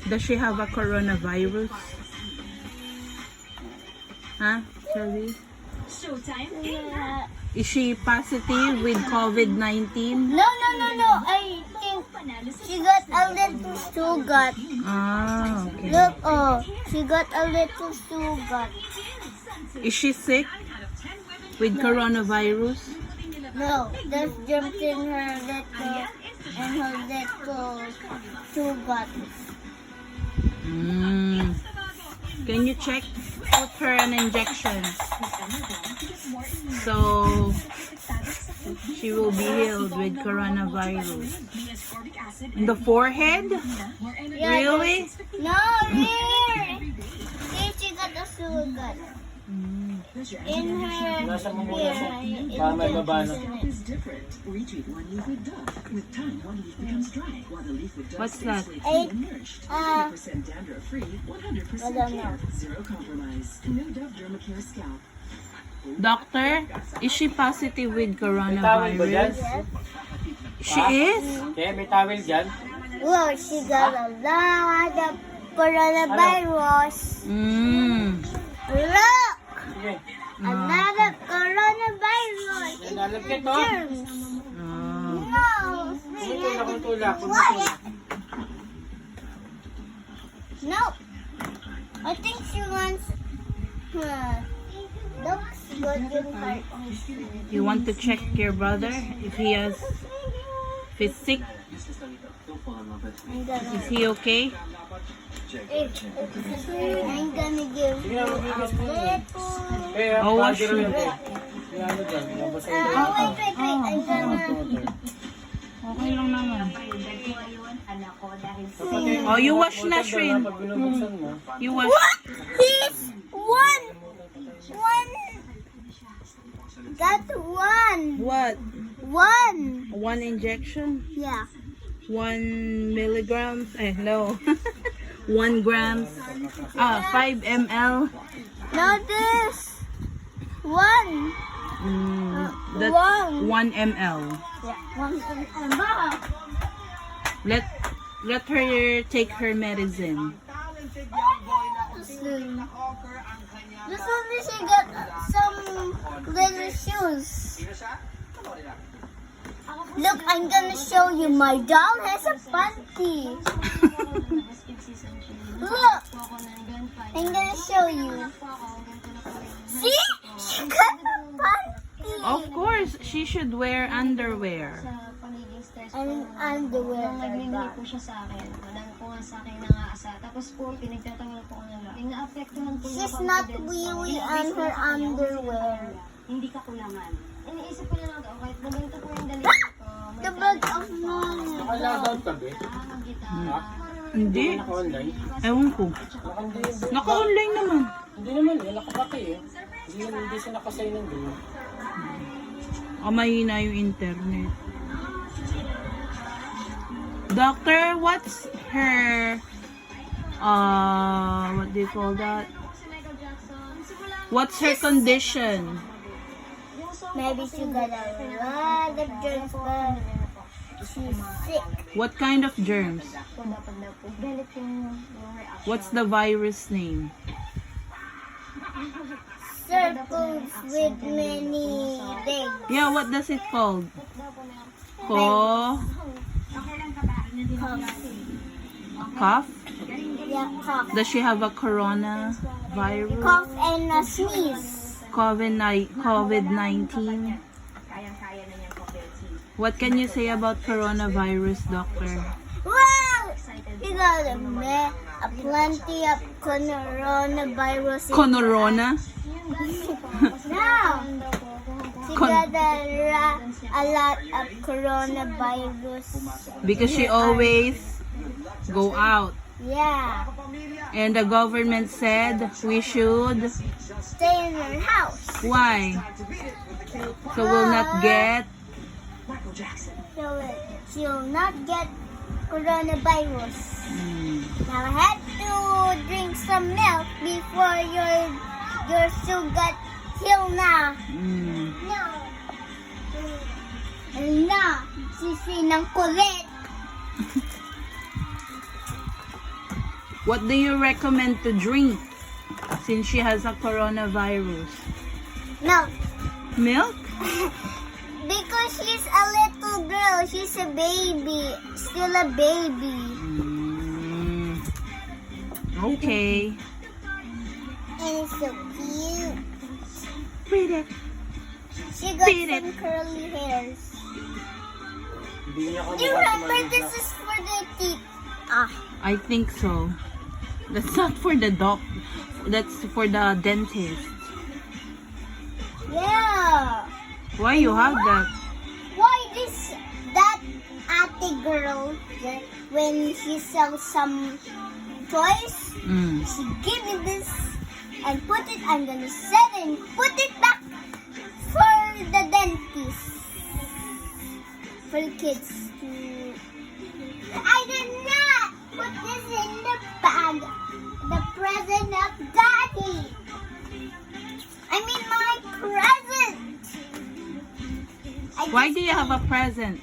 Does she have a coronavirus? Huh, Shelby? Is she positive with COVID-19? No. I think she got a little sugar. Ah, okay. Look, oh, she got a little sugar. Is she sick with coronavirus? No, there's germs in her little sugar. Can you check? Put her an injection. So she will be healed with coronavirus. In the forehead? Yeah, Really? No, here. See, she got a sugar. In her What's that? I don't know. Doctor, is she positive with coronavirus? She is? Okay, may towel dyan. Well, she got a lot of coronavirus. Look! Sige. A lot of coronavirus. Nalagkit to. Germs. No. Tulak. No. I think she wants looks good in her. You want to check your brother if he is sick? Is he okay? I'm gonna give Sige na, mabigas mo. little. Kaya, Oh, wash padiro it. yun. Kaya ano dyan, mabasa yun. Wait. I'm gonna. Okay lang naman. Kapatid, Oh, you wash na, pag Shrin. binubuksan mo. You wash. What? He's one. Got one. What? One. One injection? Yeah. 1 milligrams? No. 1 grams. 5 ml. No, this. One. That's One. 1 ml. Yeah. One. Let her take her medicine. This one, she got some little shoes. Look, I'm gonna show you. My doll has a panty. Look, I'm gonna show you. See? She got a panty. Of course, she should wear underwear. And underwear. Nagmimili po siya sa akin. Walang po nga sa akin nangaasa. Tapos po, pinagtatanggol po ko na lang. Yung naapektuhan po She's not really on her underwear. Hindi ka kulangan. Iniisip ko na lang ito. Kahit maganito po yung dali ko. The bag of money. Nakalagout ka, be? Hindi. Naka-online? Ewan ko. Naka-online naman. Hindi naman eh, nakapaki eh. Hindi siya nakasay ng gano'n. Mahina yung internet. Doctor, what's her, what do you call that? What's her condition? Maybe she got a lot of germs, but she's sick. What kind of germs? What's the virus name? Circles with many legs. Yeah, what does it called? Cough? Cough? Yeah, cough. Does she have a corona virus? Cough and a sneeze. COVID-19? What can you say about coronavirus, doctor? Well, you got a plenty of coronavirus. Conorona? No. She got a lot of coronavirus. Because she always go out. Yeah. And the government said we should. Stay in her house. Why? So we'll not get. So she'll not get coronavirus. Now I had to drink some milk before your sugar heal na. No. Na, sisi ng kulit. What do you recommend to drink since she has a coronavirus? No, Milk? because she's a little girl. She's a baby. Still a baby. Okay. And it's so cute. Read it. She got Beat it. some curly hairs. Hindi niya Do kamukha you si remember Manila. this is for the teeth? Ah, I think so. That's not for the doc. That's for the dentist. yeah. Why you have that? Why that ate girl when she sells some toys? She give me this and put it. I'm gonna sell it and put it back for the dentist for the kids. I did not put this in the bag. The present of Daddy. I mean my present. Why do you have a present?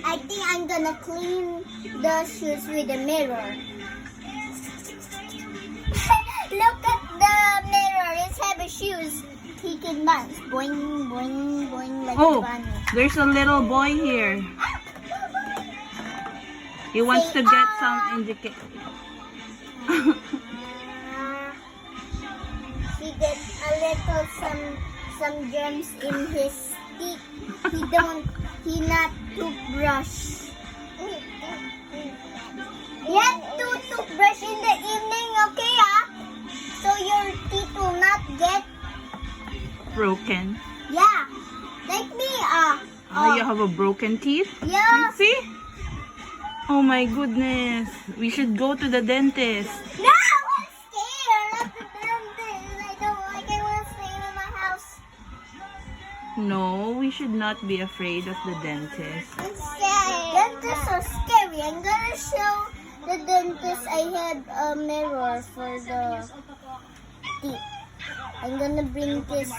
I think I'm gonna clean the shoes with a mirror. Look at the mirror. It's heavy shoes. He can bounce. Boing, boing, boing like a Oh, bunny. there's a little boy here. He wants to get some indication. He gets a little some germs in his teeth. He not toothbrush. You have to toothbrush in the evening, okay, so your teeth will not get, Broken. yeah, like me, You have a broken teeth? yeah. See? Oh my goodness. We should go to the dentist. No, I'm scared of the dentist. I don't like it when I stay in my house. No, we should not be afraid of the dentist. I'm scared. Dentists are scary. I'm gonna show the dentist I had a mirror for the teeth. I'm gonna bring this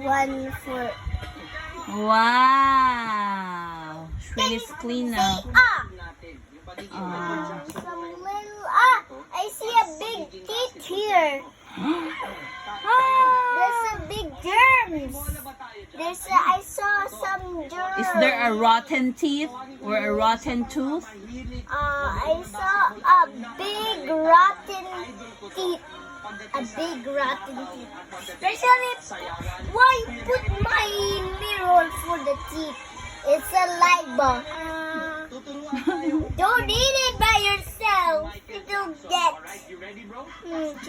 one for. Wow. Shrin is clean now. Some little I see a big teeth here. There's a big germs. I saw some germs. Is there a rotten teeth or a rotten tooth? I saw a big rotten teeth. A big rotten teeth. Especially, why put my mirror for the teeth? It's a light bulb. Don't eat it by yourself. It'll get. She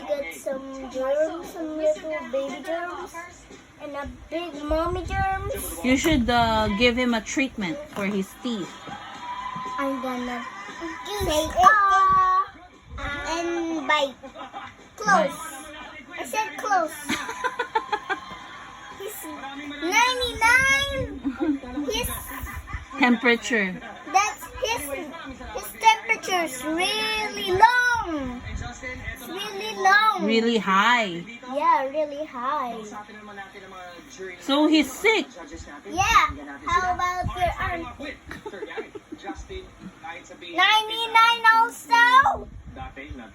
got some germs, some little baby germs, and a big mommy germs. You should give him a treatment for his teeth. I'm gonna say and bite. Close. I said close. He's 99. Temperature. That's his temperature's really long. It's really long. Really high. Yeah, really high. So he's sick. Yeah. How about your aunt? 99 also.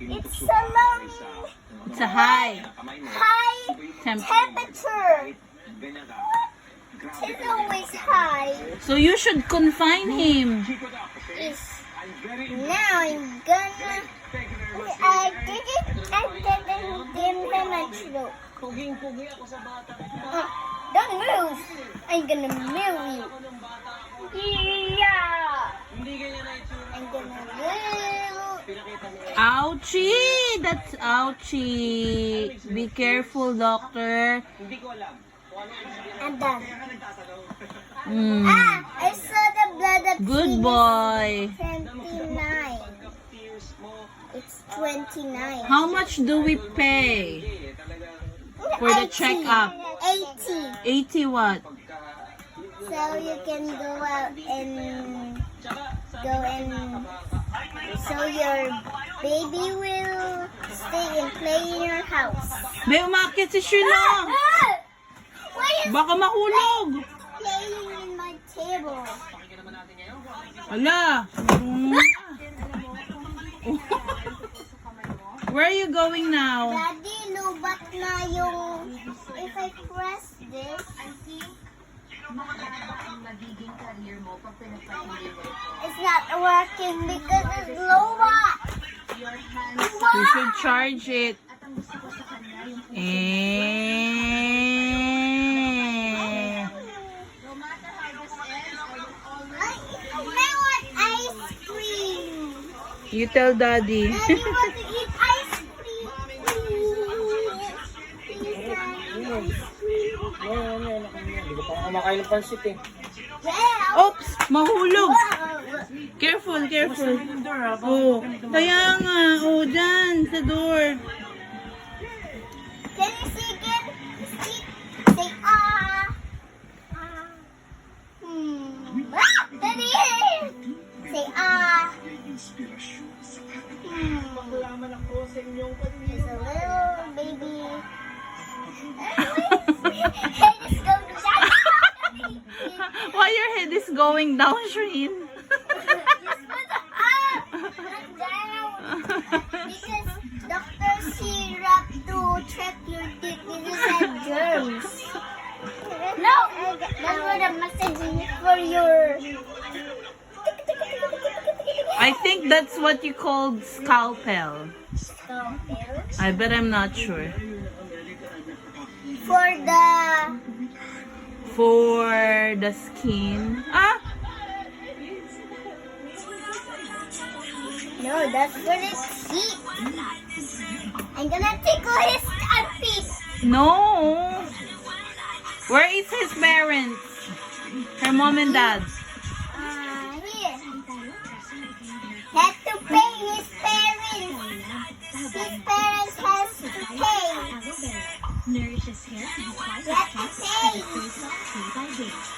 It's a long, It's a high high temperature. It's always high. So you should confine him. Is now I'm gonna give him a stroke. Don't move. I'm gonna move you. Yeah. I'm gonna move. Ouchie! That's ouchie. Be careful, doctor. I'm done. Mm. I saw the blood of Good Jesus. boy. 29. It's 29. How much do we pay for the 80. checkup? 80. 80 what? So you can go out and so your baby will stay and play in your house. May umakit si Shuna. Why is Baka mahulog. playing in my table? Ala. Where are you going now? Daddy, lubat na yung... If I press this, it's not working because it's lobat. You should charge it. I want ice cream. You tell Daddy. Daddy want to eat ice cream. Yan. Hindi ko pa kumakain ng pansit eh. Yeah. Oops! Mahulog! Careful, careful. Oh, kaya nga. Oh, dyan, sa door. Can you see again? Speak. Say ah. Daddy. Say ah. Maklaman ako sa inyong There's a little baby. Head is going down. Why your head is going down, Shreen? Because Dr. Syrup to check your teeth because it has germs. No, that's what the message is for your. I think that's what you called scalpel. I bet I'm not sure. For The skin. Ah! no, that's for his feet. I'm gonna tickle his feet. No! Where is his parents? Her mom and dad. Here. Have to pay his parents. His parents has to pay. Nourishes hair and You have to pay. day by day.